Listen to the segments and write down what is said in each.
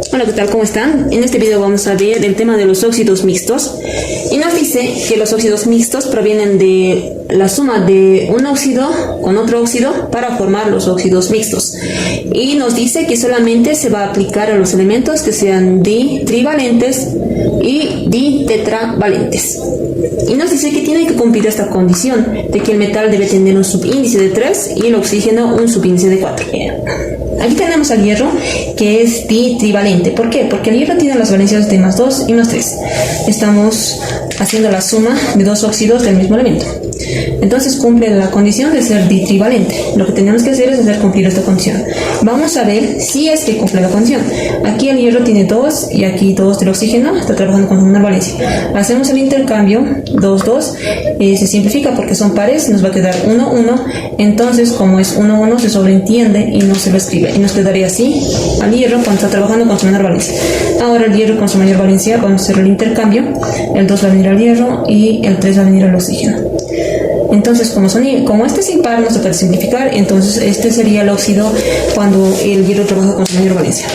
Hola, ¿qué tal? ¿Cómo están? En este video vamos a ver el tema de los óxidos mixtos y nos dice que los óxidos mixtos provienen de la suma de un óxido con otro óxido para formar los óxidos mixtos, y nos dice que solamente se va a aplicar a los elementos que sean ditrivalentes y ditetravalentes, y nos dice que tiene que cumplir esta condición de que el metal debe tener un subíndice de 3 y el oxígeno un subíndice de 4. Aquí tenemos al hierro, que es ditrivalente. ¿Por qué? Porque el hierro tiene las valencias de +2 y +3. Estamos haciendo la suma de dos óxidos del mismo elemento. Entonces cumple la condición de ser ditrivalente. Lo que tenemos que hacer es hacer cumplir esta condición. Vamos a ver si es que cumple la condición. Aquí el hierro tiene 2 y aquí 2 del oxígeno. Está trabajando con una valencia. Hacemos el intercambio, 2, 2. Se simplifica porque son pares. Nos va a quedar 1, 1. Entonces, como es 1, 1, se sobreentiende y no se lo escribe. Y nos quedaría así al hierro cuando está trabajando con su menor valencia. Ahora el hierro con su mayor valencia, vamos a hacer el intercambio. El 2 va a venir al hierro y el 3 va a venir al oxígeno. Entonces, como este es impar, no se puede simplificar. Entonces este sería el óxido cuando el hierro trabaja con su mayor valencia.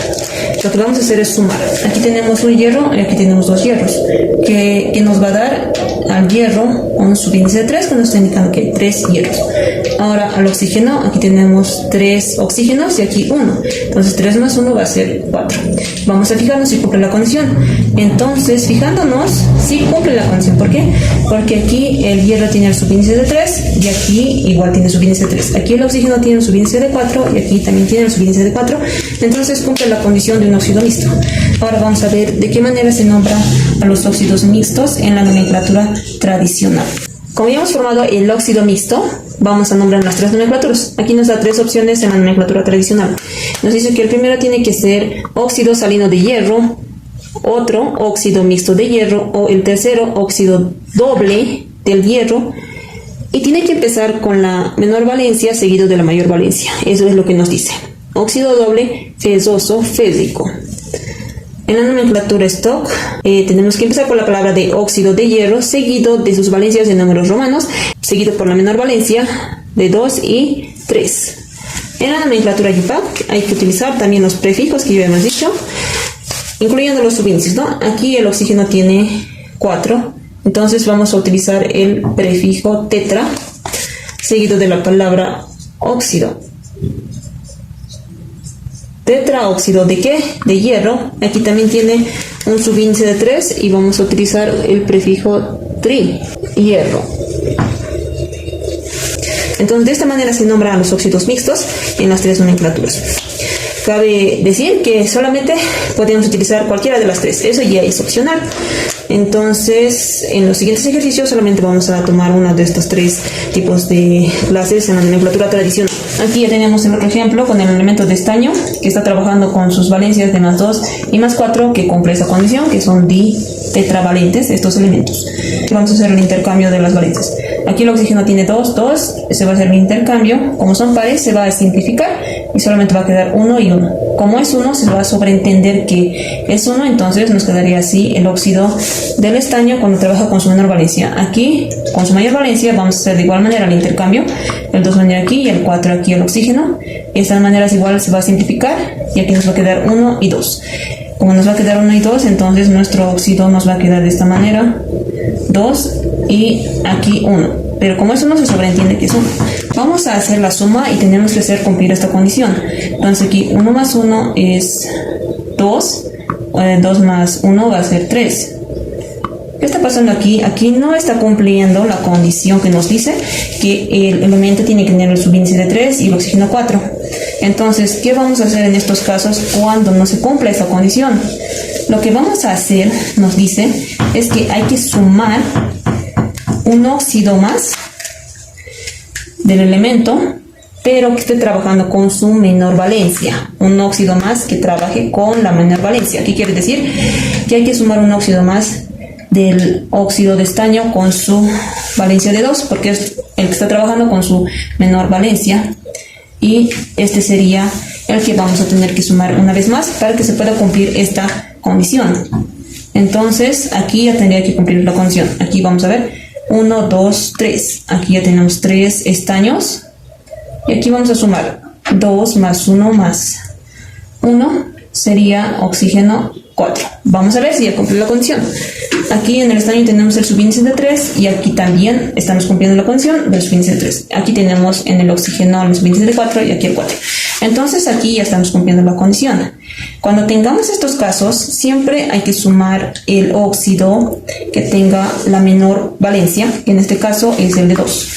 Lo que vamos a hacer es sumar. Aquí tenemos un hierro y aquí tenemos dos hierros, que nos va a dar al hierro un subíndice de 3, que nos está indicando que hay 3 hierros. Ahora al oxígeno, aquí tenemos 3 oxígenos y aquí 1. Entonces 3 más 1 va a ser 4. Vamos a fijarnos si cumple la condición. Entonces, fijándonos, sí cumple la condición. ¿Por qué? Porque aquí el hierro tiene el subíndice de 3 y aquí igual tiene subíndice de 3. Aquí el oxígeno tiene un subíndice de 4 y aquí también tiene el subíndice de 4. Entonces cumple la condición de un óxido mixto. Ahora vamos a ver de qué manera se nombra a los óxidos mixtos en la nomenclatura tradicional. Como ya hemos formado el óxido mixto, vamos a nombrar las 3 nomenclaturas. Aquí nos da 3 opciones en la nomenclatura tradicional. Nos dice que el primero tiene que ser óxido salino de hierro, otro óxido mixto de hierro, o el tercero óxido doble del hierro, y tiene que empezar con la menor valencia seguido de la mayor valencia. Eso es lo que nos dice. Óxido doble fesoso fédrico. En la nomenclatura stock tenemos que empezar por la palabra de óxido de hierro, seguido de sus valencias de números romanos, seguido por la menor valencia de 2 y 3. En la nomenclatura UPAC hay que utilizar también los prefijos que ya hemos dicho, incluyendo los subíndices, ¿no? Aquí el oxígeno tiene 4, entonces vamos a utilizar el prefijo tetra, seguido de la palabra óxido. Tetraóxido de ¿qué? De hierro. Aquí también tiene un subíndice de 3 y vamos a utilizar el prefijo tri, hierro. Entonces de esta manera se nombran los óxidos mixtos en las 3 nomenclaturas. Cabe decir que solamente podemos utilizar cualquiera de las 3, eso ya es opcional. Entonces, en los siguientes ejercicios solamente vamos a tomar uno de estos 3 tipos de clases en la nomenclatura tradicional. Aquí ya tenemos el otro ejemplo con el elemento de estaño, que está trabajando con sus valencias de +2 y +4, que cumple esa condición, que son ditetravalentes estos elementos. Vamos a hacer el intercambio de las valencias. Aquí el oxígeno tiene 2, 2, se va a hacer el intercambio. Como son pares, se va a simplificar y solamente va a quedar 1 y 1. Como es 1, se va a sobreentender que es 1, entonces nos quedaría así el óxido del estaño cuando trabaja con su menor valencia. Aquí, con su mayor valencia, vamos a hacer de igual manera el intercambio. El 2 va a venir aquí y el 4 aquí el oxígeno. De estas maneras igual se va a simplificar y aquí nos va a quedar 1 y 2. Como nos va a quedar 1 y 2, entonces nuestro óxido nos va a quedar de esta manera, 2 y aquí 1. Pero como es 1, se sobreentiende que es 1. Vamos a hacer la suma y tenemos que hacer cumplir esta condición. Entonces aquí 1 más 1 es 2, 2 más 1 va a ser 3. ¿Qué está pasando aquí? Aquí no está cumpliendo la condición que nos dice que el elemento tiene que tener el subíndice de 3 y el oxígeno 4. Entonces, ¿qué vamos a hacer en estos casos cuando no se cumple esa condición? Lo que vamos a hacer, nos dice, es que hay que sumar un óxido más del elemento, pero que esté trabajando con su menor valencia. Un óxido más que trabaje con la menor valencia. ¿Qué quiere decir? Que hay que sumar un óxido más del óxido de estaño con su valencia de 2, porque es el que está trabajando con su menor valencia, y este sería el que vamos a tener que sumar una vez más para que se pueda cumplir esta condición. Entonces aquí ya tendría que cumplir la condición. Aquí vamos a ver 1, 2, 3. Aquí ya tenemos 3 estaños y aquí vamos a sumar 2 más 1 más 1 sería oxígeno 4. Vamos a ver si ya cumple la condición. Aquí en el estaño tenemos el subíndice de 3 y aquí también estamos cumpliendo la condición del subíndice de 3. Aquí tenemos en el oxígeno el subíndice de 4 y aquí el 4. Entonces aquí ya estamos cumpliendo la condición. Cuando tengamos estos casos, siempre hay que sumar el óxido que tenga la menor valencia, que en este caso es el de 2.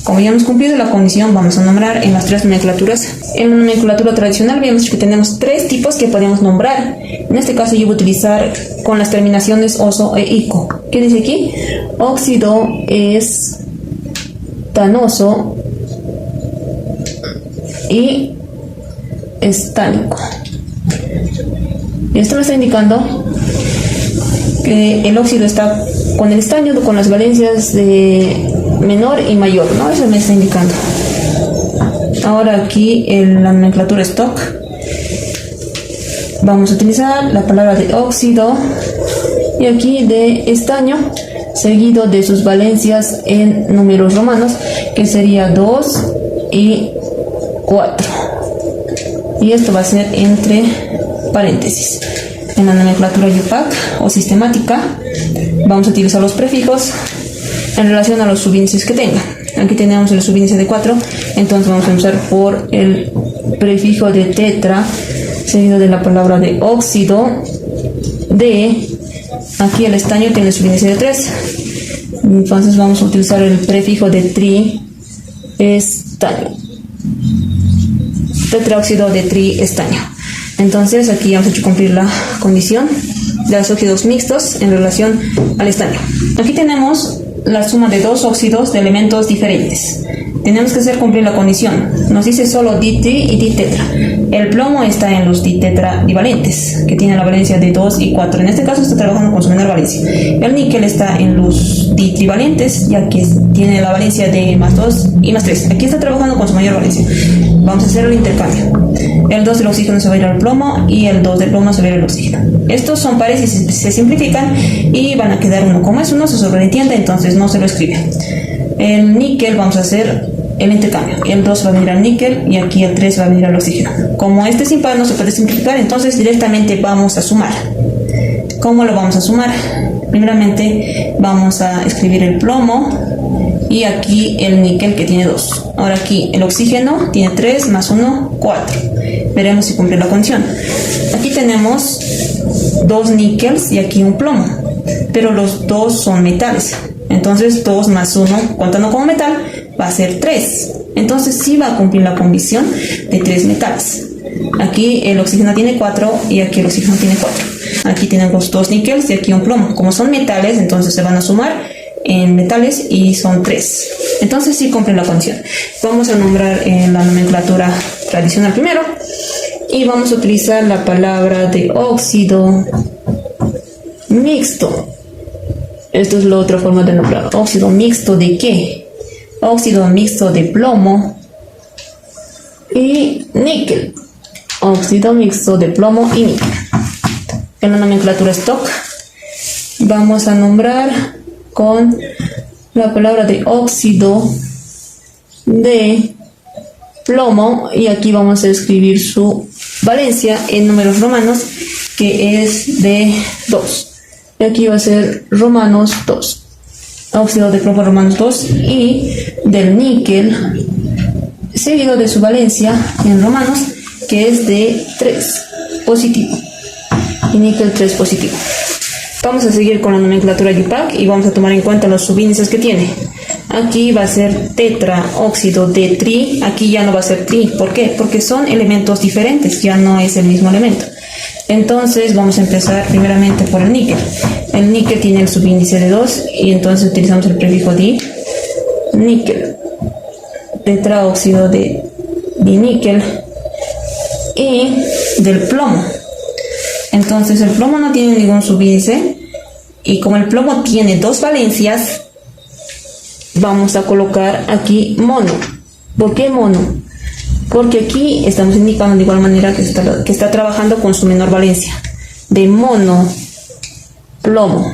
Como ya hemos cumplido la condición, vamos a nombrar en las tres nomenclaturas. En la nomenclatura tradicional vemos que tenemos tres tipos que podemos nombrar. En este caso yo voy a utilizar con las terminaciones oso e ico. ¿Qué dice aquí? Óxido estanoso y estánico. Esto me está indicando que el óxido está con el estaño con las valencias de menor y mayor, ¿no? Eso me está indicando. Ahora aquí en la nomenclatura stock vamos a utilizar la palabra de óxido y aquí de estaño seguido de sus valencias en números romanos, que sería 2 y 4. Y esto va a ser entre paréntesis. En la nomenclatura UPAC o sistemática vamos a utilizar los prefijos en relación a los subíndices que tenga. Aquí tenemos el subíndice de 4, entonces vamos a empezar por el prefijo de tetra seguido de la palabra de óxido de, aquí el estaño tiene el subíndice de 3, entonces vamos a utilizar el prefijo de tri estaño, tetraóxido de tri estaño. Entonces aquí ya hemos hecho cumplir la condición de los óxidos mixtos en relación al estaño. Aquí tenemos la suma de dos óxidos de elementos diferentes. Tenemos que hacer cumplir la condición. Nos dice solo ditri y ditetra. El plomo está en los ditetra divalentes, que tienen la valencia de 2 y 4. En este caso está trabajando con su menor valencia. El níquel está en los ditrivalentes, ya que tiene la valencia de más 2 y más 3. Aquí está trabajando con su mayor valencia. Vamos a hacer el intercambio. El 2 del oxígeno se va a ir al plomo y el 2 del plomo se va a ir al oxígeno. Estos son pares y se simplifican y van a quedar uno. Como es uno, se sobreentiende, entonces no se lo escribe. El níquel vamos a hacer el intercambio. El 2 va a venir al níquel y aquí el 3 va a venir al oxígeno. Como este es impar no se puede simplificar, entonces directamente vamos a sumar. ¿Cómo lo vamos a sumar? Primeramente vamos a escribir el plomo y aquí el níquel que tiene 2. Ahora aquí el oxígeno tiene 3 más 1, 4. Veremos si cumple la condición. Aquí tenemos 2 níqueles y aquí un plomo, pero los dos son metales. Entonces 2 más 1, contando como metal, va a ser 3. Entonces sí va a cumplir la condición de 3 metales. Aquí el oxígeno tiene 4 y aquí el oxígeno tiene 4. Aquí tenemos 2 níqueles y aquí un plomo. Como son metales, entonces se van a sumar en metales y son 3. Entonces sí cumple la condición. Vamos a nombrar en la nomenclatura tradicional primero y vamos a utilizar la palabra de óxido mixto. Esto es la otra forma de nombrar. ¿Óxido mixto de qué? Óxido mixto de plomo y níquel. Óxido mixto de plomo y níquel. En la nomenclatura stock vamos a nombrar con la palabra de óxido de plomo y aquí vamos a escribir su valencia en números romanos, que es de 2. Y aquí va a ser romanos 2. Óxido de plomo romanos 2 y del níquel seguido de su valencia en romanos, que es de 3 positivo y níquel 3 positivo. Vamos a seguir con la nomenclatura UPAC y vamos a tomar en cuenta los subíndices que tiene. Aquí va a ser tetraóxido de tri, aquí ya no va a ser tri. ¿Por qué? Porque son elementos diferentes, ya no es el mismo elemento. Entonces vamos a empezar primeramente por el níquel. El níquel tiene el subíndice de 2 y entonces utilizamos el prefijo di, níquel, tetraóxido de diníquel y del plomo. Entonces el plomo no tiene ningún subíndice y como el plomo tiene 2 valencias, vamos a colocar aquí mono. ¿Por qué mono? Porque aquí estamos indicando de igual manera que está trabajando con su menor valencia. De mono plomo.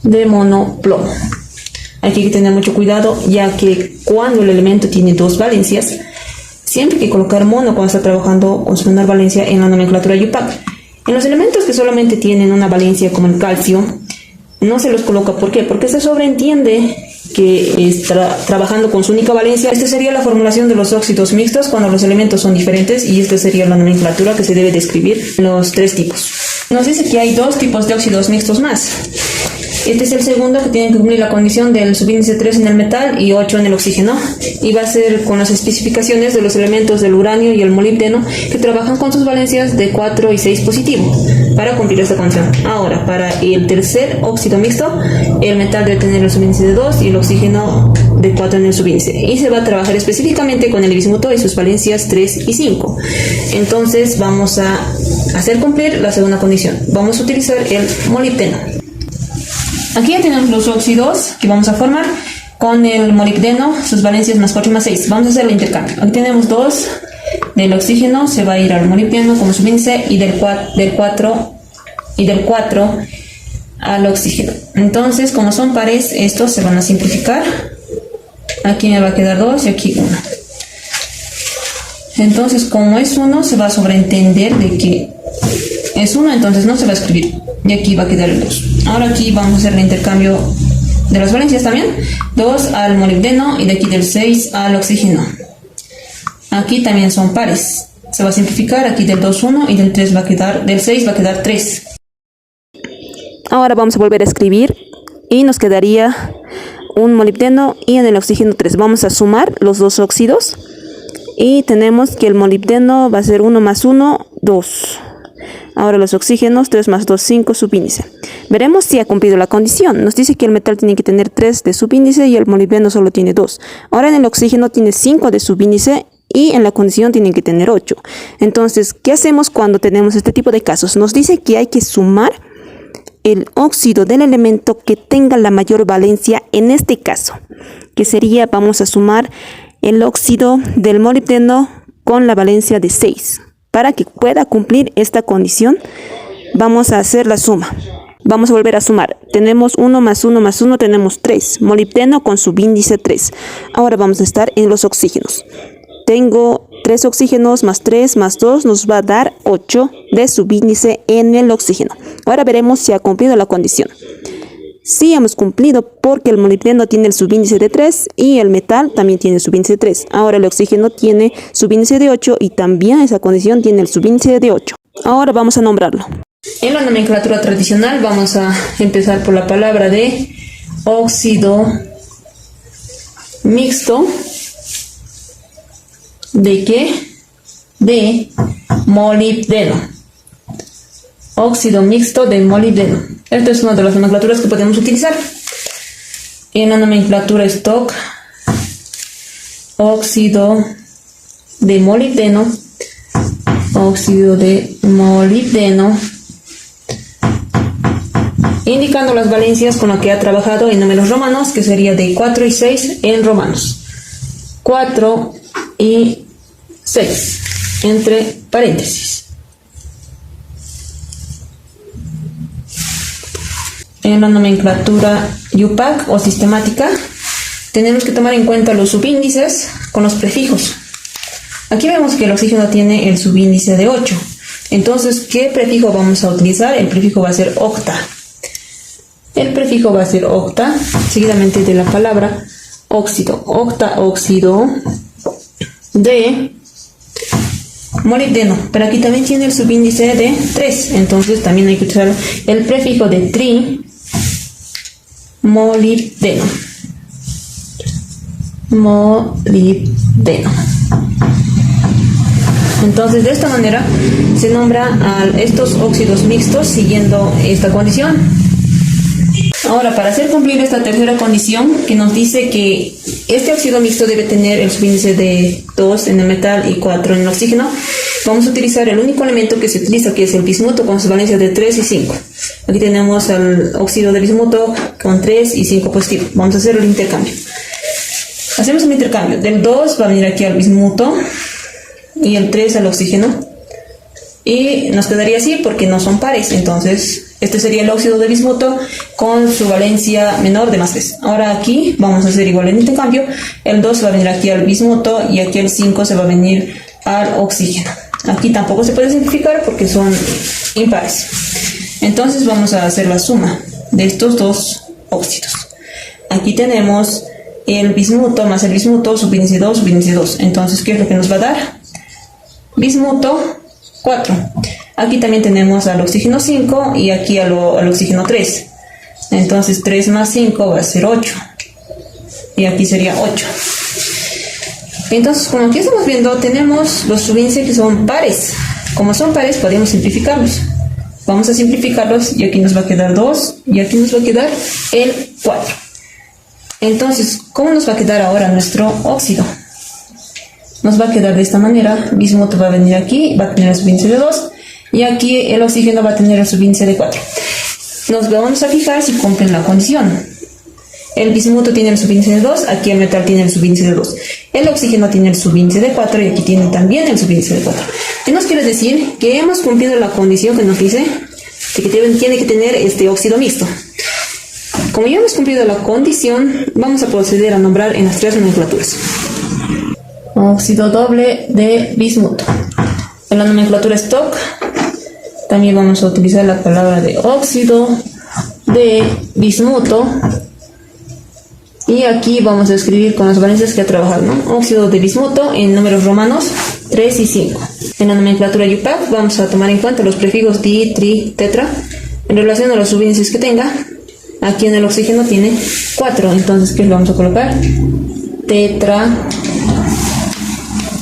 De mono plomo. Aquí hay que tener mucho cuidado, ya que cuando el elemento tiene 2 valencias, siempre hay que colocar mono cuando está trabajando con su menor valencia en la nomenclatura IUPAC. En los elementos que solamente tienen una valencia como el calcio, no se los coloca. ¿Por qué? Porque se sobreentiende que está trabajando con su única valencia. Esta sería la formulación de los óxidos mixtos cuando los elementos son diferentes, y esta sería la nomenclatura que se debe describir en los tres tipos. Nos dice que hay dos tipos de óxidos mixtos más. Este es el segundo, que tiene que cumplir la condición del subíndice 3 en el metal y 8 en el oxígeno, y va a ser con las especificaciones de los elementos del uranio y el molibdeno, que trabajan con sus valencias de 4 y 6 positivo para cumplir esta condición. Ahora, para el tercer óxido mixto, el metal debe tener el subíndice de 2 y el oxígeno de 4 en el subíndice, y se va a trabajar específicamente con el bismuto y sus valencias 3 y 5. Entonces vamos a hacer cumplir la segunda condición. Vamos a utilizar el molibdeno. Aquí ya tenemos los óxidos que vamos a formar con el molibdeno, sus valencias más 4 y más 6. Vamos a hacer el intercambio. Aquí tenemos 2 del oxígeno, se va a ir al molibdeno como subíndice, y del 4 al oxígeno. Entonces, como son pares, estos se van a simplificar. Aquí me va a quedar 2 y aquí 1. Entonces, como es 1, se va a sobreentender de que es 1, entonces no se va a escribir. Y aquí va a quedar el 2. Ahora aquí vamos a hacer el intercambio de las valencias también. 2 al molibdeno y de aquí del 6 al oxígeno. Aquí también son pares. Se va a simplificar. Aquí del 2, 1 y del 6 va a quedar 3. Ahora vamos a volver a escribir y nos quedaría un molibdeno y en el oxígeno 3. Vamos a sumar los dos óxidos y tenemos que el molibdeno va a ser 1 más 1, 2. Ahora los oxígenos, 3 más 2, 5, subíndice. Veremos si ha cumplido la condición. Nos dice que el metal tiene que tener 3 de subíndice y el molibdeno solo tiene 2. Ahora en el oxígeno tiene 5 de subíndice y en la condición tienen que tener 8. Entonces, ¿qué hacemos cuando tenemos este tipo de casos? Nos dice que hay que sumar el óxido del elemento que tenga la mayor valencia en este caso, que sería, vamos a sumar el óxido del molibdeno con la valencia de 6. Para que pueda cumplir esta condición, vamos a hacer la suma. Vamos a volver a sumar. Tenemos 1 más 1 más 1, tenemos 3. Molibdeno con subíndice 3. Ahora vamos a estar en los oxígenos. Tengo 3 oxígenos más 3 más 2 nos va a dar 8 de subíndice en el oxígeno. Ahora veremos si ha cumplido la condición. Sí hemos cumplido porque el molibdeno tiene el subíndice de 3 y el metal también tiene el subíndice de 3. Ahora el oxígeno tiene subíndice de 8 y también esa condición tiene el subíndice de 8. Ahora vamos a nombrarlo. En la nomenclatura tradicional vamos a empezar por la palabra de óxido mixto. ¿De qué? De molibdeno. Óxido mixto de molibdeno. Esta es una de las nomenclaturas que podemos utilizar. En la nomenclatura stock, óxido de molibdeno, indicando las valencias con las que ha trabajado en números romanos, que sería de 4 y 6 en romanos. 4 y 6, entre paréntesis. En la nomenclatura IUPAC o sistemática, tenemos que tomar en cuenta los subíndices con los prefijos. Aquí vemos que el oxígeno tiene el subíndice de 8. Entonces, ¿qué prefijo vamos a utilizar? El prefijo va a ser octa. El prefijo va a ser octa, seguidamente de la palabra óxido. Octa, óxido de molibdeno. Pero aquí también tiene el subíndice de 3. Entonces, también hay que usar el prefijo de tri. Molibdeno. Entonces, de esta manera se nombra a estos óxidos mixtos siguiendo esta condición. Ahora, para hacer cumplir esta tercera condición, que nos dice que este óxido mixto debe tener el subíndice de 2 en el metal y 4 en el oxígeno, vamos a utilizar el único elemento que se utiliza, que es el bismuto, con sus valencias de 3 y 5. Aquí tenemos el óxido de bismuto con 3 y 5 positivo. Vamos a hacer el intercambio. Hacemos un intercambio. Del 2 va a venir aquí al bismuto y el 3 al oxígeno. Y nos quedaría así porque no son pares. Entonces Este sería el óxido de bismuto con su valencia menor de +3. Ahora aquí vamos a hacer igual el intercambio. El 2 va a venir aquí al bismuto y aquí el 5 se va a venir al oxígeno. Aquí tampoco se puede simplificar porque son impares. Entonces vamos a hacer la suma de estos dos óxidos. Aquí tenemos el bismuto más el bismuto, subíndice 2, subíndice 2. Entonces, ¿qué es lo que nos va a dar? Bismuto 4. Aquí también tenemos al oxígeno 5 y aquí al oxígeno 3. Entonces 3 más 5 va a ser 8. Y aquí sería 8. Entonces, como aquí estamos viendo, tenemos los subíndices que son pares. Como son pares, podemos simplificarlos. Vamos a simplificarlos y aquí nos va a quedar 2 y aquí nos va a quedar el 4. Entonces, ¿cómo nos va a quedar ahora nuestro óxido? Nos va a quedar de esta manera. Bismuto va a venir aquí, va a tener el subíndice de 2 y aquí el oxígeno va a tener el subíndice de 4. Nos vamos a fijar si cumplen la condición. El bismuto tiene el subíndice de 2, aquí el metal tiene el subíndice de 2. El oxígeno tiene el subíndice de 4 y aquí tiene también el subíndice de 4. ¿Qué nos quiere decir? Que hemos cumplido la condición que nos dice de que tiene que tener este óxido mixto. Como ya hemos cumplido la condición, vamos a proceder a nombrar en las tres nomenclaturas. Óxido doble de bismuto. En la nomenclatura stock también vamos a utilizar la palabra de óxido de bismuto. Y aquí vamos a escribir con las valencias que ha trabajado, ¿no? Óxido de bismuto en números romanos 3 y 5. En la nomenclatura UPAC vamos a tomar en cuenta los prefijos di, tri, tetra en relación a los subíndices que tenga. Aquí en el oxígeno tiene 4, entonces ¿qué le vamos a colocar? Tetra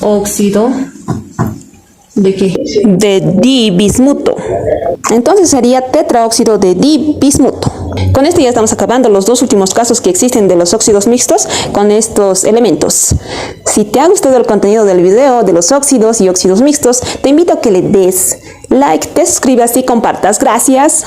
óxido ¿de qué? De dibismuto. Entonces sería tetraóxido de dibismuto. Con esto ya estamos acabando los dos últimos casos que existen de los óxidos mixtos con estos elementos. Si te ha gustado el contenido del video de los óxidos y óxidos mixtos, te invito a que le des like, te suscribas y compartas. Gracias.